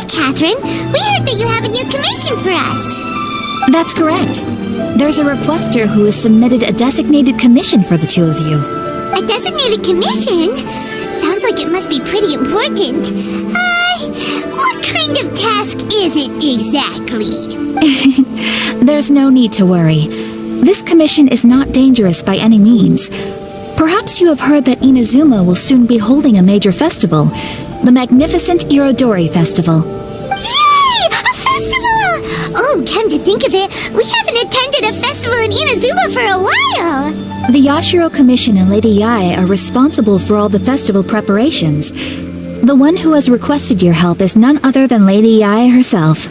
Hi, Catherine. We heard that you have a new commission for us. That's correct. There's a requester who has submitted a designated commission for the two of you. A designated commission? Sounds like it must be pretty important. What kind of task is it exactly? There's no need to worry. This commission is not dangerous by any means. Perhaps you have heard that Inazuma will soon be holding a major festival, the magnificent Irodori Festival. Yay! A festival! Oh, come to think of it, we haven't attended a festival in Inazuma for a while! The Yashiro Commission and Lady Yae are responsible for all the festival preparations. The one who has requested your help is none other than Lady Yae herself.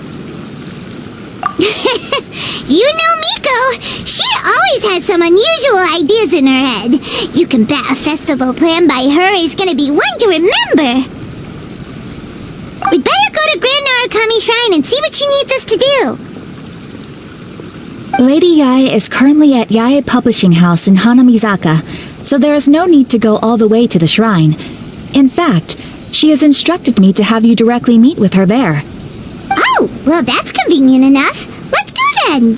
You know Miko! She always has some unusual ideas in her head. You can bet a festival planned by her is gonna be one to remember. We'd better go to Grand Narukami Shrine and see what she needs us to do. Lady Yae is currently at Yae Publishing House in Hanamizaka, so there is no need to go all the way to the shrine. In fact, she has instructed me to have you directly meet with her there. Oh, well that's convenient enough. Let's go then.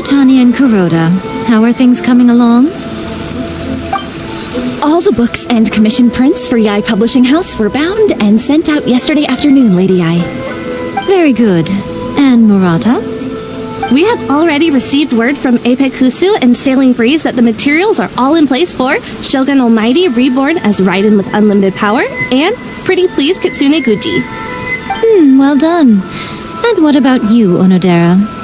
Tanya and Kuroda, how are things coming along? All the books and commission prints for Yae Publishing House were bound and sent out yesterday afternoon, Lady Yae. Very good. And Murata? We have already received word from Apekusu and Sailing Breeze that the materials are all in place for Shogun Almighty Reborn as Raiden with Unlimited Power and Pretty Please Kitsune Guji. Well done. And what about you, Onodera?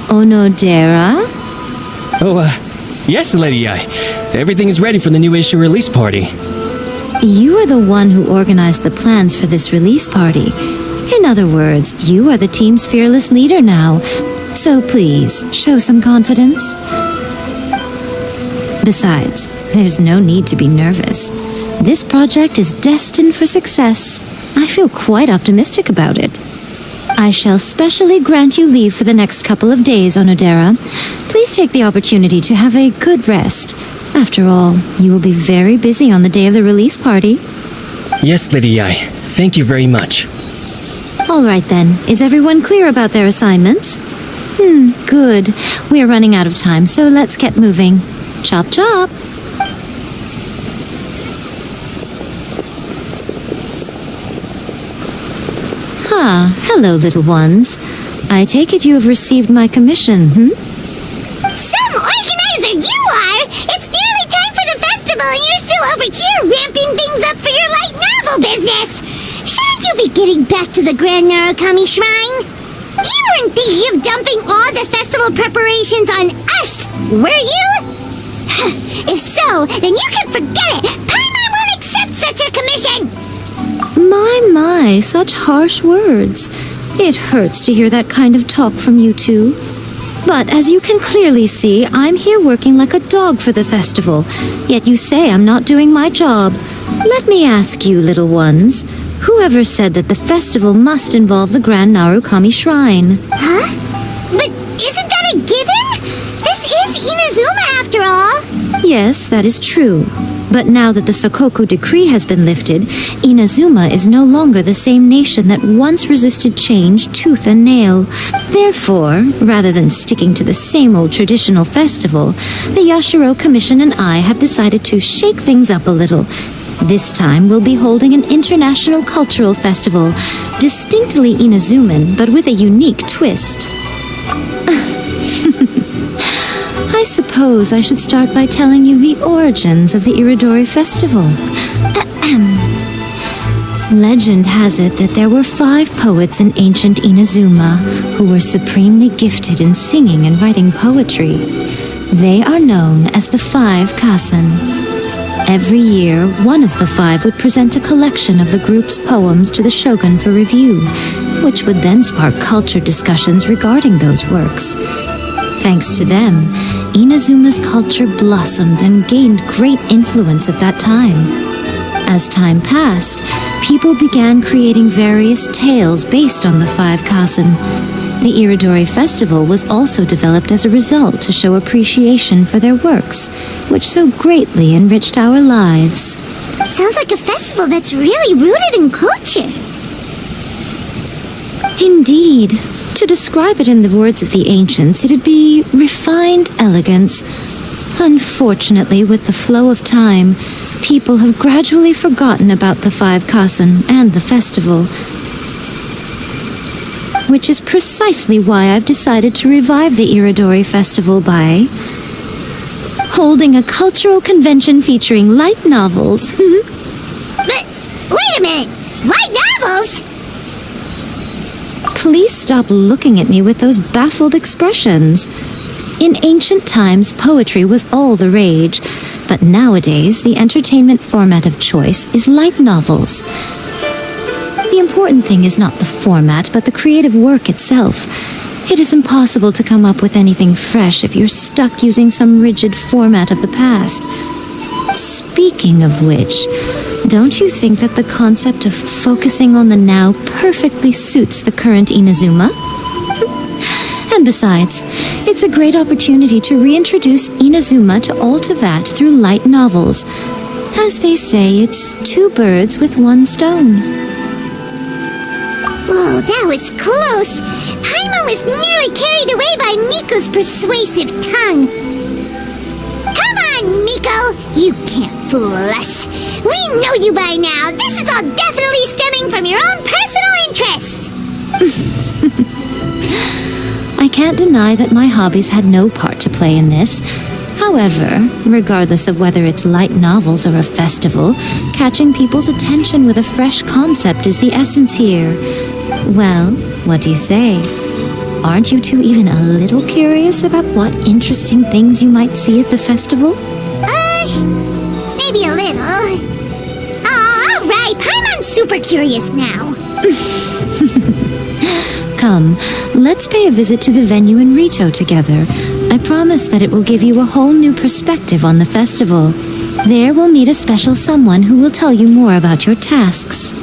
Onodera? Yes, Lady Yae. Everything is ready for the new issue release party. You are the one who organized the plans for this release party. In other words, you are the team's fearless leader now. So please, show some confidence. Besides, there's no need to be nervous. This project is destined for success. I feel quite optimistic about it. I shall specially grant you leave for the next couple of days, Onodera. Please take the opportunity to have a good rest. After all, you will be very busy on the day of the release party. Yes, Lady Yae. Thank you very much. All right then. Is everyone clear about their assignments? Good. We are running out of time, so let's get moving. Chop chop! Hello, little ones. I take it you have received my commission, Some organizer you are! It's nearly time for the festival and you're still over here ramping things up for your light novel business! Shouldn't you be getting back to the Grand Narukami Shrine? You weren't thinking of dumping all the festival preparations on us, were you? If so, then you can forget it! Paimon won't accept such a commission! My, such harsh words. It hurts to hear that kind of talk from you two. But as you can clearly see, I'm here working like a dog for the festival. Yet you say I'm not doing my job. Let me ask you, little ones, whoever said that the festival must involve the Grand Narukami Shrine? Huh? But isn't that a given? This is Inazuma after all. Yes, that is true. But now that the Suikou decree has been lifted, Inazuma is no longer the same nation that once resisted change tooth and nail. Therefore, rather than sticking to the same old traditional festival, the Yashiro Commission and I have decided to shake things up a little. This time we'll be holding an international cultural festival, distinctly Inazuman, but with a unique twist. I suppose I should start by telling you the origins of the Iridori Festival. Legend has it that there were 5 poets in ancient Inazuma who were supremely gifted in singing and writing poetry. They are known as the 5 Kasen. Every year, one of the 5 would present a collection of the group's poems to the shogun for review, which would then spark culture discussions regarding those works. Thanks to them, Inazuma's culture blossomed and gained great influence at that time. As time passed, people began creating various tales based on the 5 Kasen. The Iridori Festival was also developed as a result to show appreciation for their works, which so greatly enriched our lives. Sounds like a festival that's really rooted in culture. Indeed. To describe it in the words of the ancients, it'd be refined elegance. Unfortunately, with the flow of time, people have gradually forgotten about the 5 Kasen and the festival. Which is precisely why I've decided to revive the Iridori Festival by holding a cultural convention featuring light novels. But, wait a minute! Light novels? Please stop looking at me with those baffled expressions. In ancient times, poetry was all the rage, but nowadays the entertainment format of choice is light novels. The important thing is not the format, but the creative work itself. It is impossible to come up with anything fresh if you're stuck using some rigid format of the past. Speaking of which, don't you think that the concept of focusing on the now perfectly suits the current Inazuma? And besides, it's a great opportunity to reintroduce Inazuma to all Teyvat through light novels. As they say, it's 2 birds with 1 stone. Whoa, that was close! Paimon was nearly carried away by Miko's persuasive tongue. Come on, Miko! You can't fool us. We know you by now. This is all definitely stemming from your own personal interest. I can't deny that my hobbies had no part to play in this. However, regardless of whether it's light novels or a festival, catching people's attention with a fresh concept is the essence here. Well, what do you say? Aren't you two even a little curious about what interesting things you might see at the festival? Maybe a little. Oh, all right. Paimon's super curious now. Come, let's pay a visit to the venue in Rito together. I promise that it will give you a whole new perspective on the festival. There we'll meet a special someone who will tell you more about your tasks.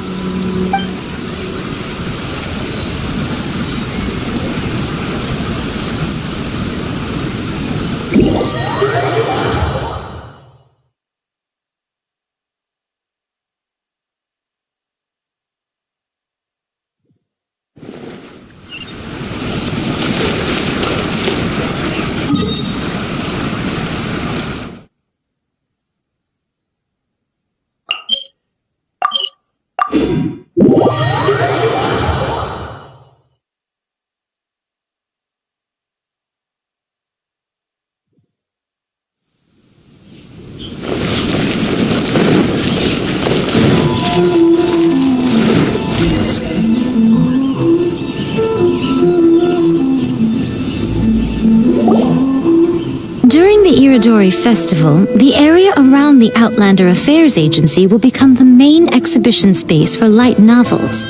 During the Iridori Festival, the area around the Outlander Affairs Agency will become the main exhibition space for light novels.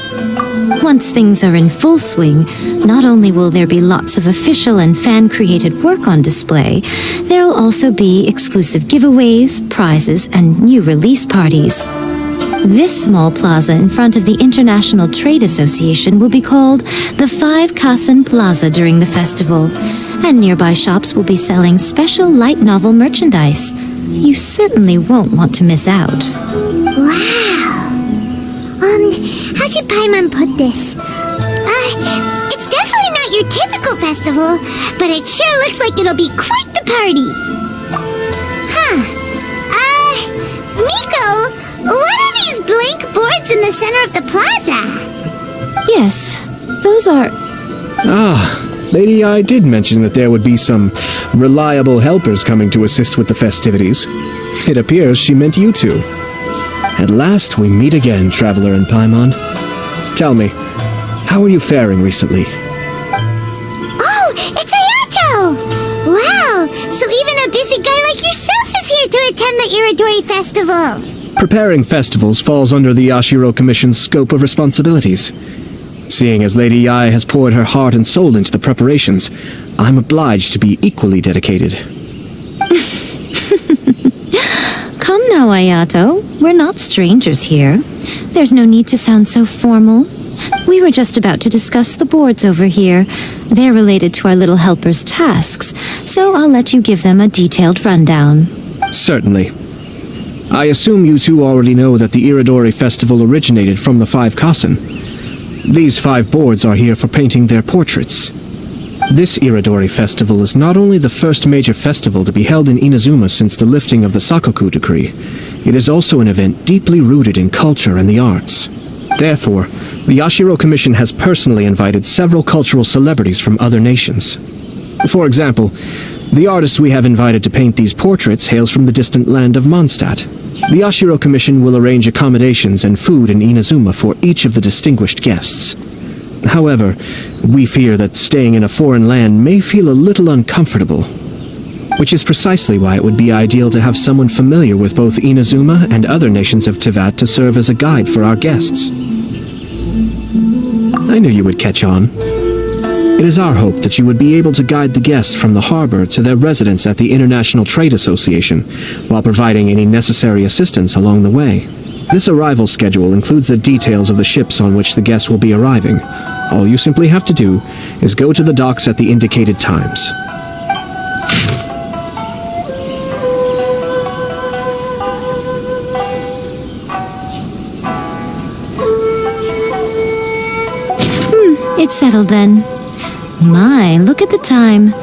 Once things are in full swing, not only will there be lots of official and fan-created work on display, there will also be exclusive giveaways, prizes, and new release parties. This small plaza in front of the International Trade Association will be called the 5 Kasen Plaza during the festival, and nearby shops will be selling special light novel merchandise. You certainly won't want to miss out. Wow. How should Paimon put this? It's definitely not your typical festival, but it sure looks like it'll be quite the party. Miko, what are these blank boards in the center of the plaza? Yes, those are... Lady I did mention that there would be some reliable helpers coming to assist with the festivities. It appears she meant you two. At last we meet again, Traveler and Paimon. Tell me, how are you faring recently? Oh, it's Ayato! Wow, so even a busy guy like yourself is here to attend the Iridori Festival. Preparing festivals falls under the Yashiro Commission's scope of responsibilities. Seeing as Lady Ai has poured her heart and soul into the preparations, I'm obliged to be equally dedicated. Come now, Ayato. We're not strangers here. There's no need to sound so formal. We were just about to discuss the boards over here. They're related to our little helper's tasks, so I'll let you give them a detailed rundown. Certainly. I assume you two already know that the Iridori Festival originated from the 5 Kasen. These 5 boards are here for painting their portraits. This Iridori Festival is not only the first major festival to be held in Inazuma since the lifting of the Suikou decree, it is also an event deeply rooted in culture and the arts. Therefore, the Yashiro Commission has personally invited several cultural celebrities from other nations. For example, the artist we have invited to paint these portraits hails from the distant land of Mondstadt. The Yashiro Commission will arrange accommodations and food in Inazuma for each of the distinguished guests. However, we fear that staying in a foreign land may feel a little uncomfortable, which is precisely why it would be ideal to have someone familiar with both Inazuma and other nations of Teyvat to serve as a guide for our guests. I knew you would catch on. It is our hope that you would be able to guide the guests from the harbor to their residence at the International Trade Association, while providing any necessary assistance along the way. This arrival schedule includes the details of the ships on which the guests will be arriving. All you simply have to do is go to the docks at the indicated times. It's settled then. My, look at the time.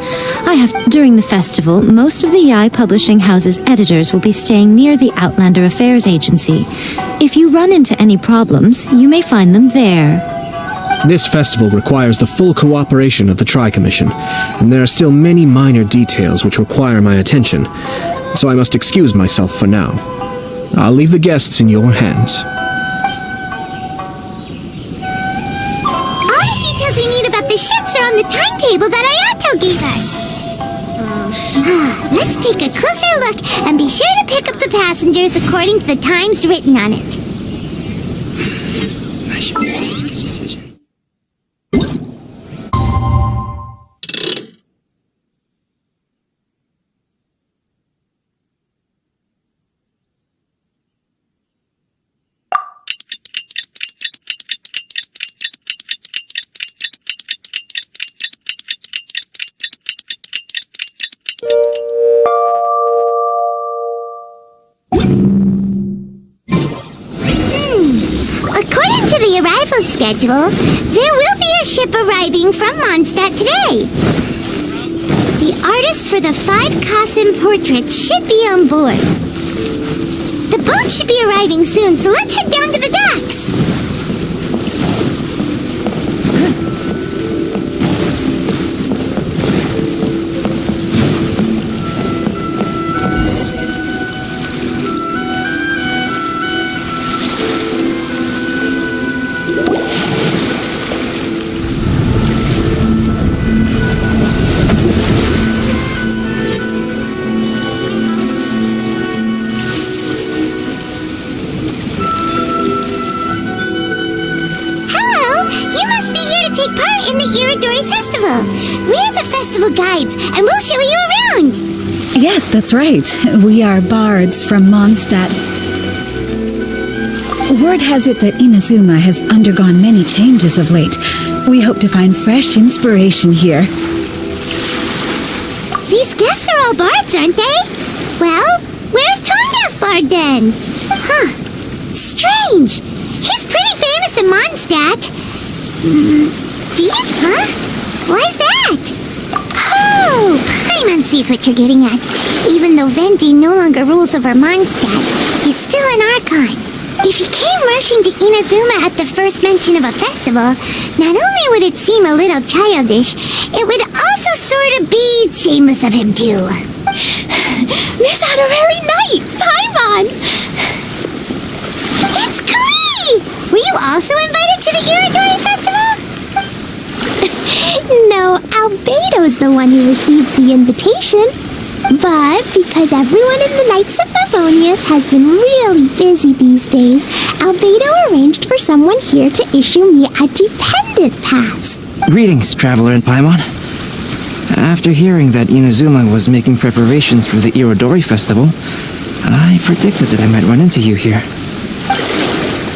During the festival, most of the Yai Publishing House's editors will be staying near the Outlander Affairs Agency. If you run into any problems, you may find them there. This festival requires the full cooperation of the Tri-Commission, and there are still many minor details which require my attention, so I must excuse myself for now. I'll leave the guests in your hands. All the details we need about the ships are on the timetable that Ayato gave us. Let's take a closer look and be sure to pick up the passengers according to the times written on it. I should make a decision. According to the arrival schedule, there will be a ship arriving from Mondstadt today. The artist for the 5 Kasen portraits should be on board. The boat should be arriving soon, so let's head down to the docks. We're the festival guides, and we'll show you around. Yes, that's right. We are bards from Mondstadt. Word has it that Inazuma has undergone many changes of late. We hope to find fresh inspiration here. These guests are all bards, aren't they? Well, where's Tonga's bard then? Huh. Strange. He's pretty famous in Mondstadt. Huh? Why's that? Oh, Paimon sees what you're getting at. Even though Venti no longer rules over Mondstadt, he's still an Archon. If he came rushing to Inazuma at the first mention of a festival, not only would it seem a little childish, it would also sort of be shameless of him too. This honorary knight, Paimon! It's Klee! Were you also invited to the Iridori Festival? No, Albedo's the one who received the invitation. But because everyone in the Knights of Favonius has been really busy these days, Albedo arranged for someone here to issue me a dependent pass. Greetings, Traveler in Paimon. After hearing that Inazuma was making preparations for the Irodori Festival, I predicted that I might run into you here.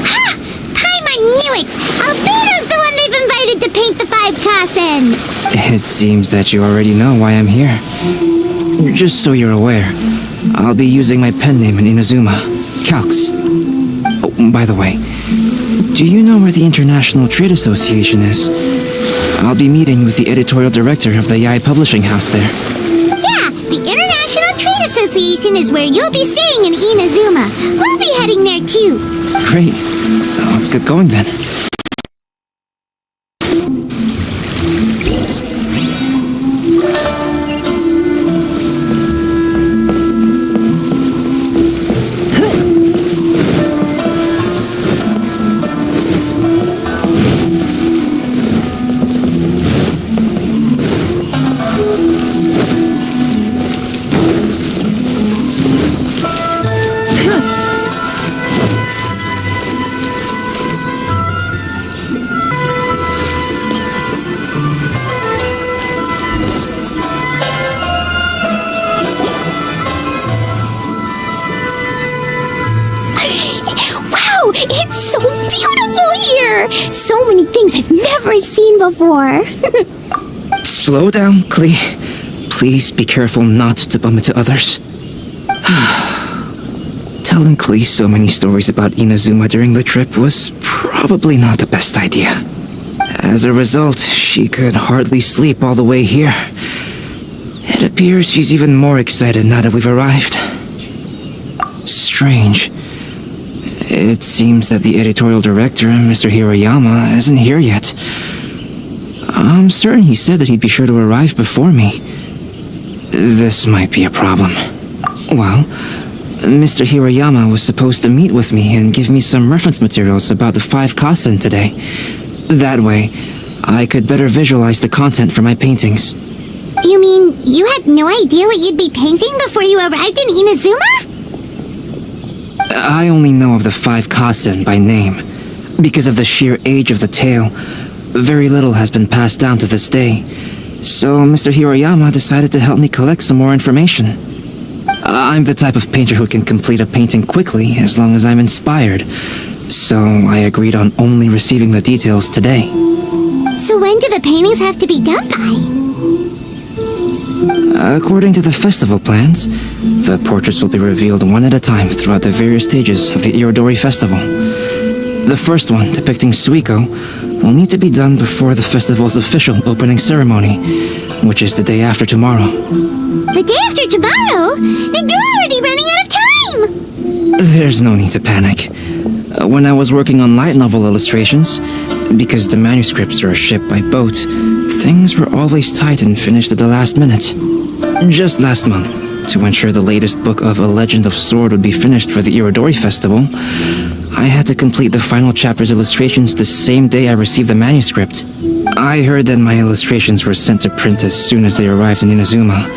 Ha! Paimon knew it! Albedo's the one they've invited to paint the 5 Kasen! It seems that you already know why I'm here. Just so you're aware, I'll be using my pen name in Inazuma, Calx. Oh, by the way, do you know where the International Trade Association is? I'll be meeting with the editorial director of the Yae Publishing House there. Yeah, the International Trade Association is where you'll be staying in Inazuma. We'll be heading there too. Great. Let's get going then. Wow, it's so beautiful here! So many things I've never seen before. Slow down, Klee. Please be careful not to bump into others. Telling Klee so many stories about Inazuma during the trip was probably not the best idea. As a result, she could hardly sleep all the way here. It appears she's even more excited now that we've arrived. Strange. It seems that the editorial director, Mr. Hiroyama, isn't here yet. I'm certain he said that he'd be sure to arrive before me. This might be a problem. Well, Mr. Hiroyama was supposed to meet with me and give me some reference materials about the 5 Kasen today. That way, I could better visualize the content for my paintings. You mean you had no idea what you'd be painting before you arrived in Inazuma? I only know of the 5 Kasen by name. Because of the sheer age of the tale, very little has been passed down to this day. So Mr. Hiroyama decided to help me collect some more information. I'm the type of painter who can complete a painting quickly as long as I'm inspired. So I agreed on only receiving the details today. So when do the paintings have to be done by? According to the festival plans, the portraits will be revealed one at a time throughout the various stages of the Irodori Festival. The first one, depicting Suikou, will need to be done before the festival's official opening ceremony, which is the day after tomorrow. The day after tomorrow? Then you're already running out of time! There's no need to panic. When I was working on light novel illustrations, because the manuscripts are shipped by boat, things were always tight and finished at the last minute. Just last month, to ensure the latest book of A Legend of Sword would be finished for the Irodori Festival, I had to complete the final chapter's illustrations the same day I received the manuscript. I heard that my illustrations were sent to print as soon as they arrived in Inazuma.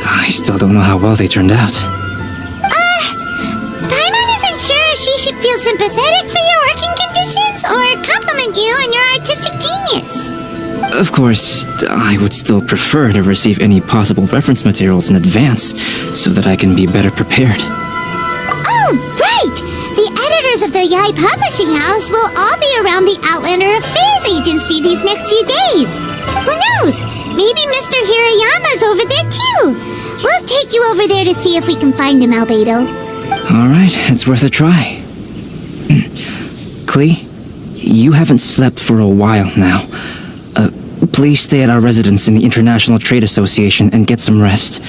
I still don't know how well they turned out. Paimon isn't sure if she should feel sympathetic for your working conditions or compliment you on your artistic genius. Of course, I would still prefer to receive any possible reference materials in advance so that I can be better prepared. Oh, right! The editors of the Yae Publishing House will all be around the Outlander Affairs Agency these next few days. Who knows? Maybe Mr. Hiroyama's over there too. We'll take you over there to see if we can find him, Albedo. Alright, it's worth a try. Klee, you haven't slept for a while now. Please stay at our residence in the International Trade Association and get some rest.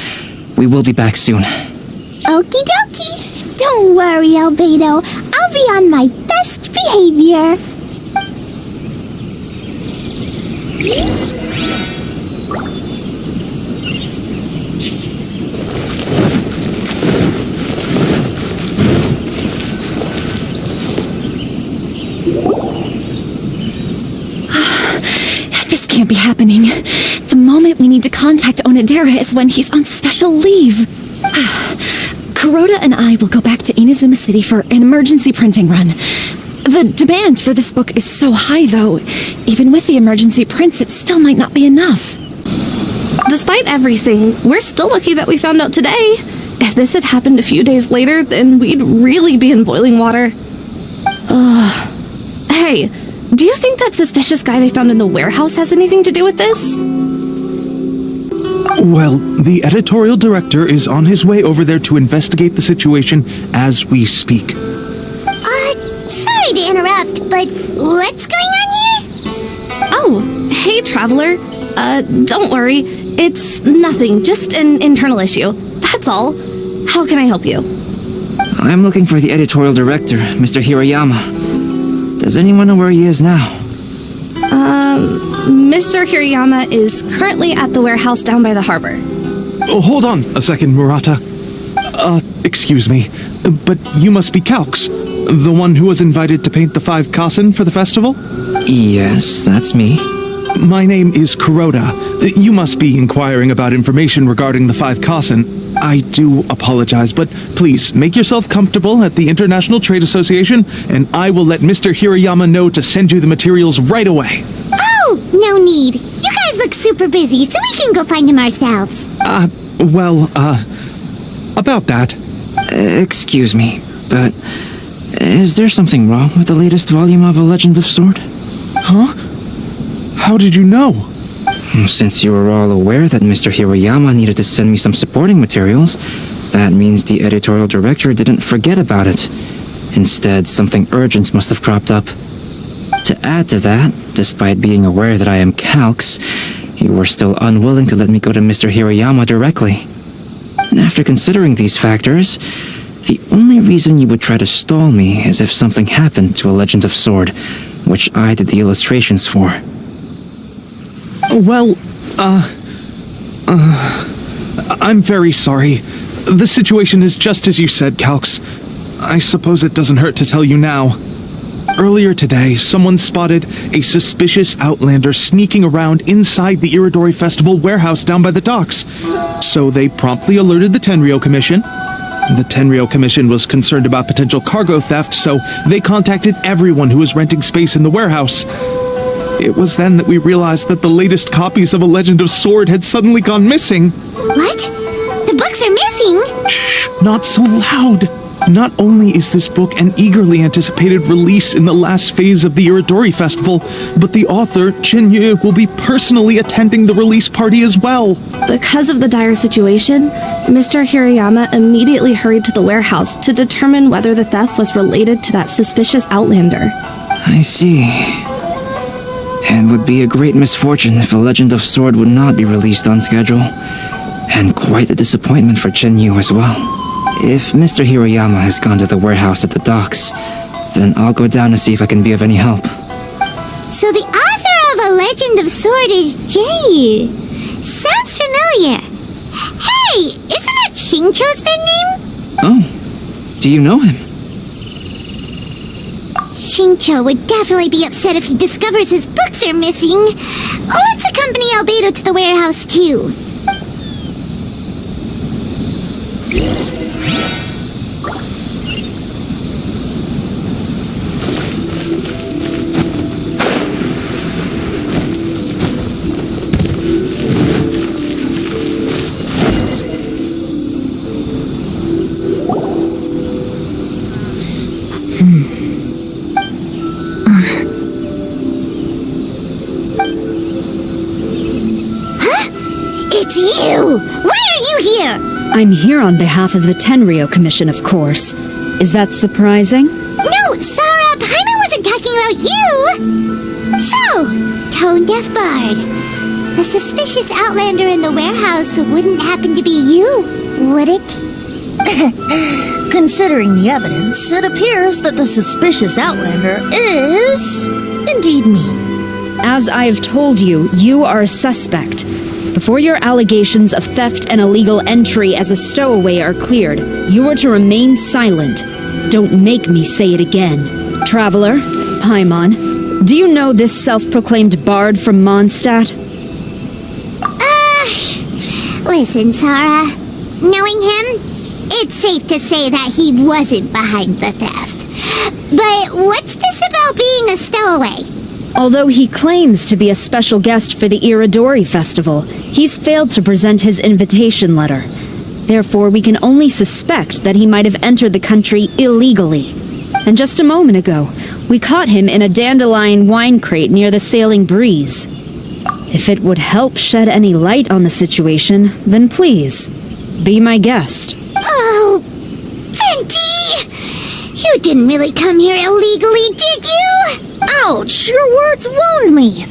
We will be back soon. Okie dokie. Don't worry, Albedo. I'll be on my best behavior. This can't be happening. The moment we need to contact Onodera is when he's on special leave. Kuroda and I will go back to Inazuma City for an emergency printing run. The demand for this book is so high, though. Even with the emergency prints, it still might not be enough. Despite everything, we're still lucky that we found out today. If this had happened a few days later, then we'd really be in boiling water. Hey, do you think that suspicious guy they found in the warehouse has anything to do with this? Well, the editorial director is on his way over there to investigate the situation as we speak. Sorry to interrupt, but what's going on here? Oh, hey, Traveler. Don't worry. It's nothing, just an internal issue. That's all. How can I help you? I'm looking for the editorial director, Mr. Hirayama. Does anyone know where he is now? Mr. Hirayama is currently at the warehouse down by the harbor. Oh, hold on a second, Murata. Excuse me, but you must be Calx, the one who was invited to paint the 5 kasen for the festival? Yes, that's me. My name is Kuroda. You must be inquiring about information regarding the 5 kasen. I do apologize, but please make yourself comfortable at the International Trade Association, and I will let Mr. Hirayama know to send you the materials right away. Oh, no need. You guys look super busy, so we can go find him ourselves. About that. Excuse me, but is there something wrong with the latest volume of A Legend of Sword? Huh? How did you know? Since you were all aware that Mr. Hirayama needed to send me some supporting materials, that means the editorial director didn't forget about it. Instead, something urgent must have cropped up. To add to that, despite being aware that I am Calx, you were still unwilling to let me go to Mr. Hirayama directly. After considering these factors, the only reason you would try to stall me is if something happened to A Legend of Sword, which I did the illustrations for. Well, I'm very sorry. The situation is just as you said, Calx. I suppose it doesn't hurt to tell you now. Earlier today, someone spotted a suspicious outlander sneaking around inside the Iridori Festival warehouse down by the docks. So they promptly alerted the Tenryou Commission. The Tenryou Commission was concerned about potential cargo theft, so they contacted everyone who was renting space in the warehouse. It was then that we realized that the latest copies of A Legend of Sword had suddenly gone missing. What? The books are missing? Shh, not so loud. Not only is this book an eagerly anticipated release in the last phase of the Iridori Festival, but the author, Chinyu, will be personally attending the release party as well. Because of the dire situation, Mr. Hirayama immediately hurried to the warehouse to determine whether the theft was related to that suspicious outlander. I see. It would be a great misfortune if A Legend of Sword would not be released on schedule. And quite a disappointment for Chinyu as well. If Mr. Hirayama has gone to the warehouse at the docks, then I'll go down to see if I can be of any help. So the author of A Legend of Sword is Jay. Sounds familiar. Hey, isn't that Xingqiu's pen name? Oh, do you know him? Xingqiu would definitely be upset if he discovers his books are missing. Let's accompany Albedo to the warehouse too. It's you! Why are you here? I'm here on behalf of the Tenryou Commission, of course. Is that surprising? No, Sara, Paimon wasn't talking about you! So, Tone-Deaf Bard. The suspicious outlander in the warehouse wouldn't happen to be you, would it? considering the evidence, it appears that the suspicious outlander is indeed me. As I've told you, you are a suspect. Before your allegations of theft and illegal entry as a stowaway are cleared, you are to remain silent. Don't make me say it again. Traveler, Paimon, do you know this self-proclaimed bard from Mondstadt? Listen, Sarah. Knowing him, it's safe to say that he wasn't behind the theft. But what's this about being a stowaway? Although he claims to be a special guest for the Iridori Festival, he's failed to present his invitation letter. Therefore, we can only suspect that he might have entered the country illegally. And just a moment ago, we caught him in a dandelion wine crate near the Sailing Breeze. If it would help shed any light on the situation, then please, be my guest. Oh, Venti! You didn't really come here illegally, did you? Ouch, your words wound me.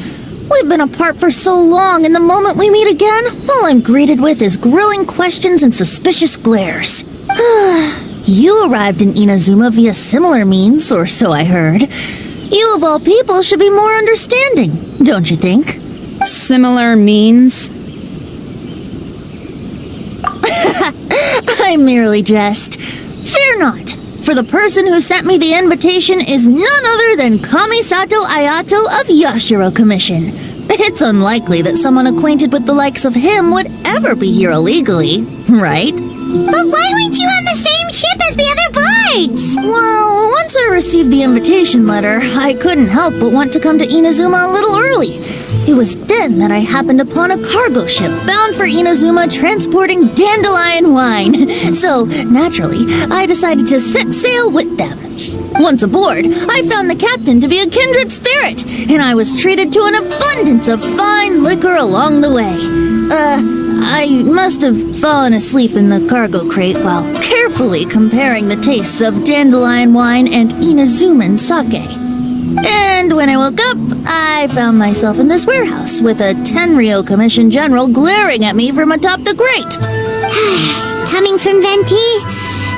We've been apart for so long, and the moment we meet again, all I'm greeted with is grilling questions and suspicious glares. You arrived in Inazuma via similar means, or so I heard. You of all people should be more understanding, don't you think? Similar means? I merely jest. Fear not, for the person who sent me the invitation is none other than Kamisato Ayato of Yashiro Commission. It's unlikely that someone acquainted with the likes of him would ever be here illegally, right? But why weren't you on the same ship as the other bards? Well, once I received the invitation letter, I couldn't help but want to come to Inazuma a little early. It was then that I happened upon a cargo ship bound for Inazuma transporting dandelion wine. So, naturally, I decided to set sail with them. Once aboard, I found the captain to be a kindred spirit, and I was treated to an abundance of fine liquor along the way. I must have fallen asleep in the cargo crate while carefully comparing the tastes of dandelion wine and Inazuman sake. And when I woke up, I found myself in this warehouse with a Tenryou Commission General glaring at me from atop the grate. Coming from Venti,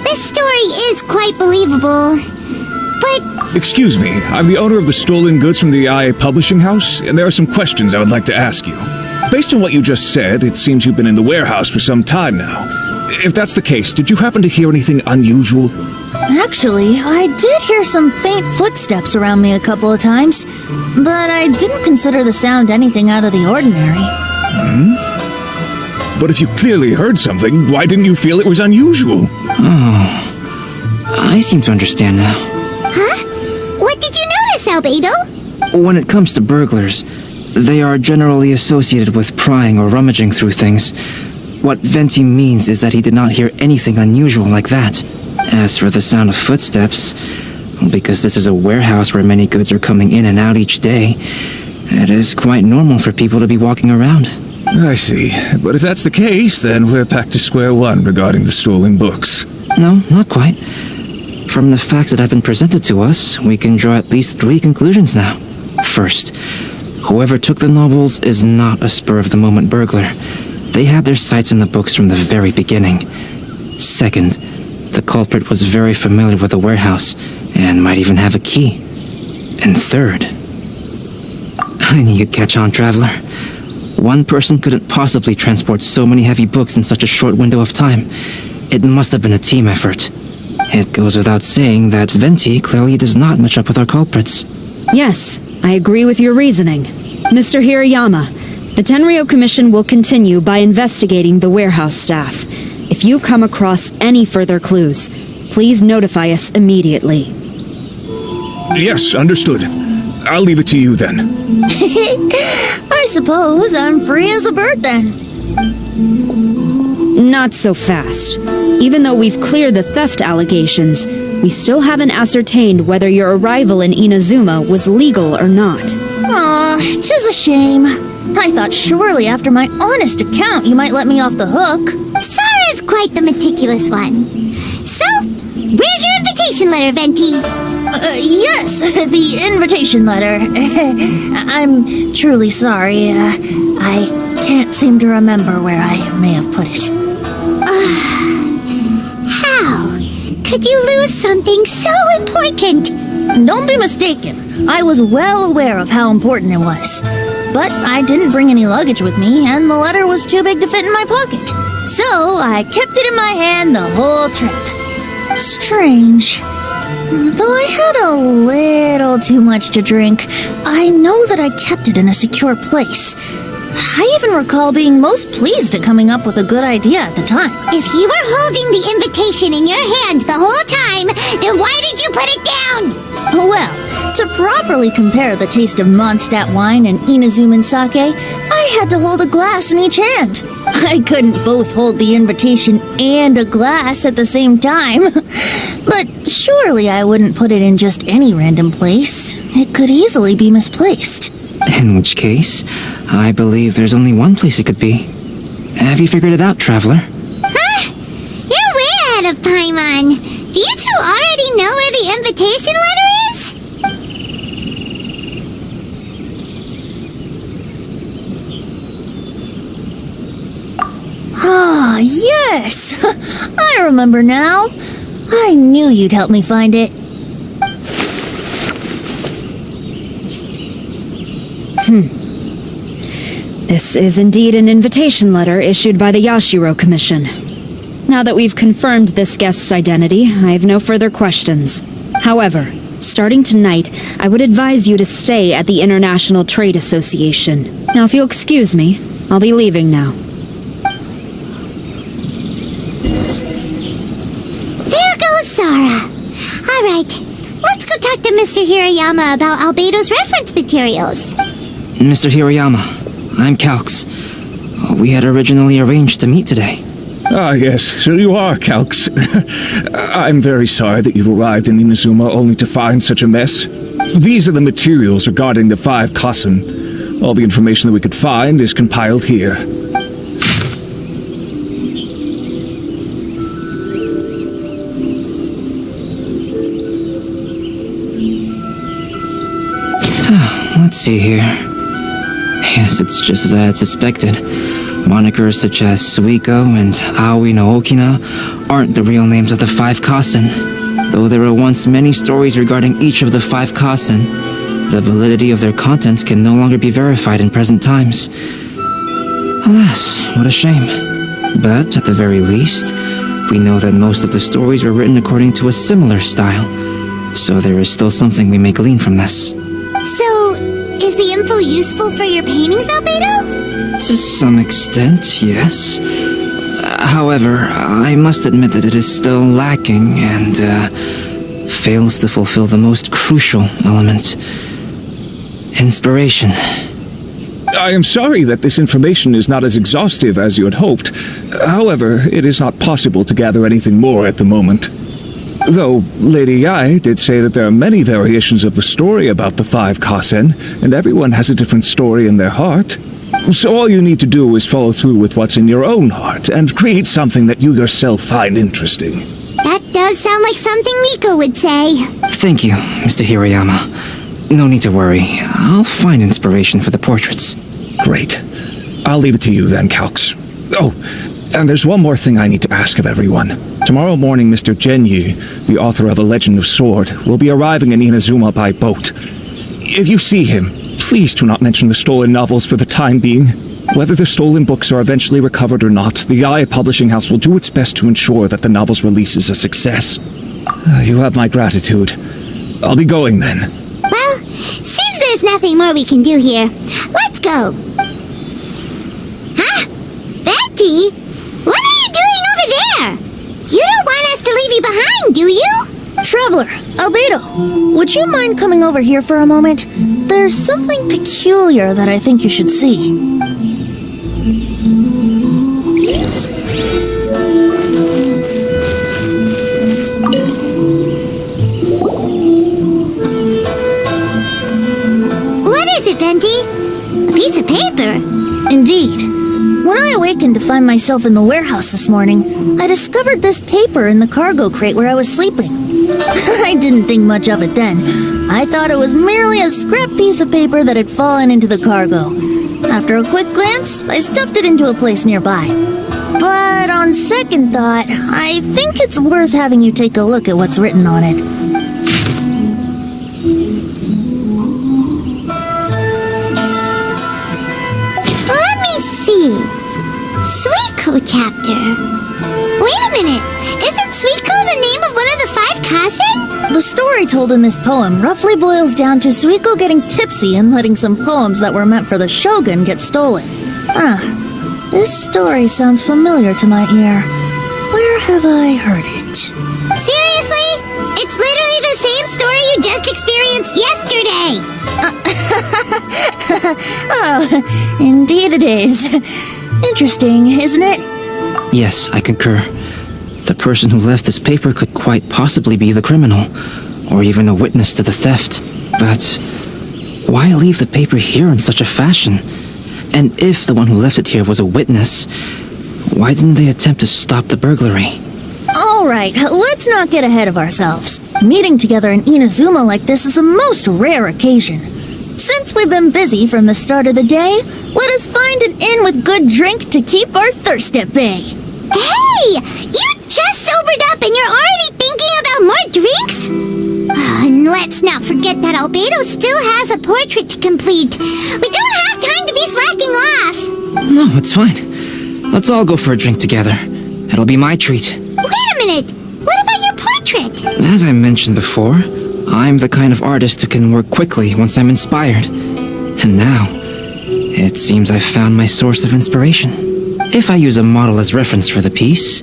this story is quite believable. But... Excuse me, I'm the owner of the stolen goods from the IA Publishing House, and there are some questions I would like to ask you. Based on what you just said, it seems you've been in the warehouse for some time now. If that's the case, did you happen to hear anything unusual? Actually, I did hear some faint footsteps around me a couple of times, but I didn't consider the sound anything out of the ordinary. But if you clearly heard something, why didn't you feel it was unusual? Oh, I seem to understand now. Huh? What did you notice, Albedo? When it comes to burglars, they are generally associated with prying or rummaging through things. What Venti means is that he did not hear anything unusual like that. As for the sound of footsteps, because this is a warehouse where many goods are coming in and out each day, it is quite normal for people to be walking around. I see. But if that's the case, then we're back to square one regarding the stolen books. No, not quite. From the facts that have been presented to us, we can draw at least 3 conclusions now. First, whoever took the novels is not a spur-of-the-moment burglar. They had their sights on the books from the very beginning. Second, the culprit was very familiar with the warehouse, and might even have a key. And third... I knew you'd catch on, Traveler. One person couldn't possibly transport so many heavy books in such a short window of time. It must have been a team effort. It goes without saying that Venti clearly does not match up with our culprits. Yes, I agree with your reasoning. Mr. Hirayama, the Tenryou Commission will continue by investigating the warehouse staff. If you come across any further clues, please notify us immediately. Yes, understood. I'll leave it to you then. I suppose I'm free as a bird then. Not so fast. Even though we've cleared the theft allegations, we still haven't ascertained whether your arrival in Inazuma was legal or not. Aw, 'tis a shame. I thought surely after my honest account you might let me off the hook. Sarah's quite the meticulous one. So, where's your invitation letter, Venti? Yes, the invitation letter. I'm truly sorry. I can't seem to remember where I may have put it. How could you lose something so important? Don't be mistaken. I was well aware of how important it was. But I didn't bring any luggage with me, and the letter was too big to fit in my pocket. So I kept it in my hand the whole trip. Strange. Though I had a little too much to drink, I know that I kept it in a secure place. I even recall being most pleased at coming up with a good idea at the time. If you were holding the invitation in your hand the whole time, then why did you put it down? Well, to properly compare the taste of mondstadt wine and Inazuma sake, I had to hold a glass in each hand. I couldn't both hold the invitation and a glass at the same time. But surely I wouldn't put it in just any random place. It could easily be misplaced. In which case, I believe there's only one place it could be. Have you figured it out, Traveler? Huh? You're way ahead of Paimon. Do you two already know where the invitation letter is? Ah, yes! I remember now. I knew you'd help me find it. This is indeed an invitation letter issued by the Yashiro Commission. Now that we've confirmed this guest's identity, I have no further questions. However, starting tonight, I would advise you to stay at the International Trade Association. Now, if you'll excuse me, I'll be leaving now. There goes Sara. All right, let's go talk to Mr. Hirayama about Albedo's reference materials. Mr. Hirayama, I'm Calx. We had originally arranged to meet today. Ah, yes, so you are, Calx. I'm very sorry that you've arrived in Inazuma only to find such a mess. These are the materials regarding the 5 Kassen. All the information that we could find is compiled here. Let's see here. Yes, it's just as I had suspected. Monikers such as Suikou and Aoi no Okina aren't the real names of the 5 Kassen. Though there were once many stories regarding each of the 5 Kassen, the validity of their contents can no longer be verified in present times. Alas, what a shame. But at the very least, we know that most of the stories were written according to a similar style. So there is still something we may glean from this. So, is the info useful for your paintings, Albedo? To some extent, yes. However, I must admit that it is still lacking and fails to fulfill the most crucial element. Inspiration. I am sorry that this information is not as exhaustive as you had hoped. However, it is not possible to gather anything more at the moment. Though Lady Yai did say that there are many variations of the story about the 5 Kassen, and everyone has a different story in their heart. So all you need to do is follow through with what's in your own heart, and create something that you yourself find interesting. That does sound like something Miko would say. Thank you, Mr. Hirayama. No need to worry. I'll find inspiration for the portraits. Great. I'll leave it to you then, Calx. Oh, and there's one more thing I need to ask of everyone. Tomorrow morning, Mr. Genyu, the author of A Legend of Sword, will be arriving in Inazuma by boat. If you see him, please do not mention the stolen novels for the time being. Whether the stolen books are eventually recovered or not, the IA Publishing House will do its best to ensure that the novel's release is a success. You have my gratitude. I'll be going then. Well, seems there's nothing more we can do here. Let's go. Huh? Venti? What are you doing over there? You don't want us to leave you behind, do you? Traveler, Albedo, would you mind coming over here for a moment? There's something peculiar that I think you should see. What is it, Venti? A piece of paper? Indeed. When I awakened to find myself in the warehouse this morning, I discovered this paper in the cargo crate where I was sleeping. I didn't think much of it then. I thought it was merely a scrap piece of paper that had fallen into the cargo. After a quick glance, I stuffed it into a place nearby. But on second thought, I think it's worth having you take a look at what's written on it. Let me see. Suikou chapter. Wait a minute. Isn't Suikou the name of one of the 5 Kasen? The story told in this poem roughly boils down to Suikou getting tipsy and letting some poems that were meant for the shogun get stolen. This story sounds familiar to my ear. Where have I heard it? Seriously? It's literally the same story you just experienced yesterday. Oh, indeed it is. Interesting, isn't it? Yes, I concur. The person who left this paper could quite possibly be the criminal, or even a witness to the theft. But why leave the paper here in such a fashion? And if the one who left it here was a witness, why didn't they attempt to stop the burglary? Alright, let's not get ahead of ourselves. Meeting together in Inazuma like this is a most rare occasion. Since we've been busy from the start of the day, let us find an inn with good drink to keep our thirst at bay. Hey! You just sobered up and you're already thinking about more drinks? And let's not forget that Albedo still has a portrait to complete. We don't have time to be slacking off. No, it's fine. Let's all go for a drink together. It'll be my treat. Wait a minute. What about your portrait? As I mentioned before, I'm the kind of artist who can work quickly once I'm inspired. And now, it seems I've found my source of inspiration. If I use a model as reference for the piece,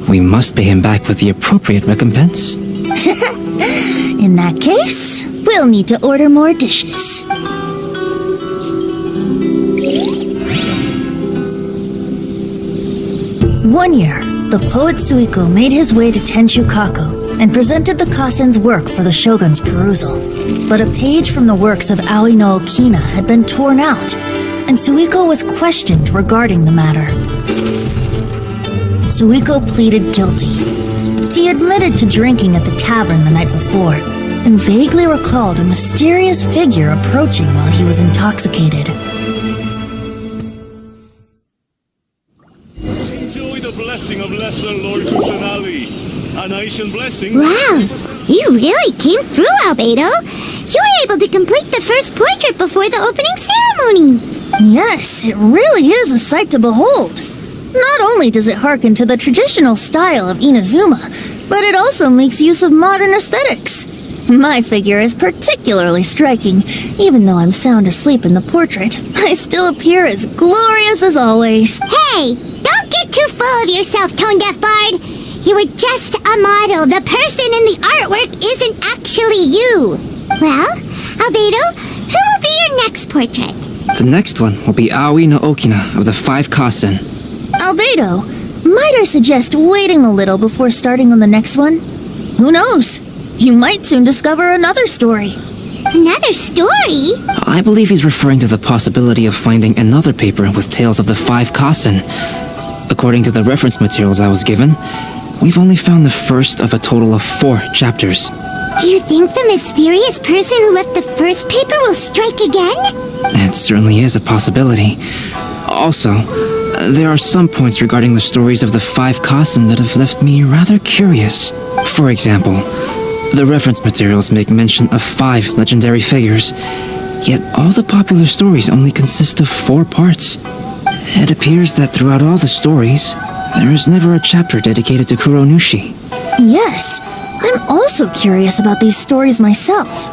we must pay him back with the appropriate recompense. In that case, we'll need to order more dishes. One year, the poet Suikou made his way to Tenshukaku and presented the Kasen's work for the shogun's perusal. But a page from the works of Aoi no Okina had been torn out, and Suikou was questioned regarding the matter. Suikou pleaded guilty. He admitted to drinking at the tavern the night before, and vaguely recalled a mysterious figure approaching while he was intoxicated. Enjoy the blessing of Lesser Lord Kusanali. A Aishan blessing. Wow, you really came through, Albedo. You were able to complete the first portrait before the opening ceremony. Yes, it really is a sight to behold. Not only does it harken to the traditional style of Inazuma, but it also makes use of modern aesthetics. My figure is particularly striking. Even though I'm sound asleep in the portrait, I still appear as glorious as always. Hey, don't get too full of yourself, Tone Deaf Bard. You were just a model. The person in the artwork isn't actually you. Well, Albedo, who will be your next portrait? The next one will be Aoi no Okina of the 5 Kasen. Albedo, might I suggest waiting a little before starting on the next one? Who knows? You might soon discover another story. Another story? I believe he's referring to the possibility of finding another paper with tales of the 5 Kasen. According to the reference materials I was given, we've only found the first of a total of 4 chapters. Do you think the mysterious person who left the first paper will strike again? It certainly is a possibility. Also, there are some points regarding the stories of the 5 Kasen that have left me rather curious. For example, the reference materials make mention of 5 legendary figures, yet all the popular stories only consist of 4 parts. It appears that throughout all the stories, there is never a chapter dedicated to Kuronushi. Yes, I'm also curious about these stories myself.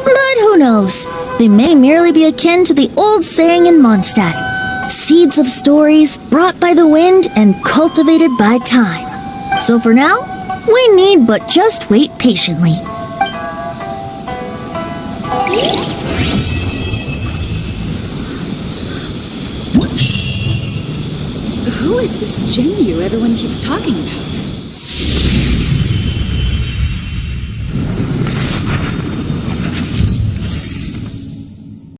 But who knows? They may merely be akin to the old saying in Mondstadt: seeds of stories brought by the wind and cultivated by time. So for now, we need but just wait patiently. Who is this Jinyu everyone keeps talking about?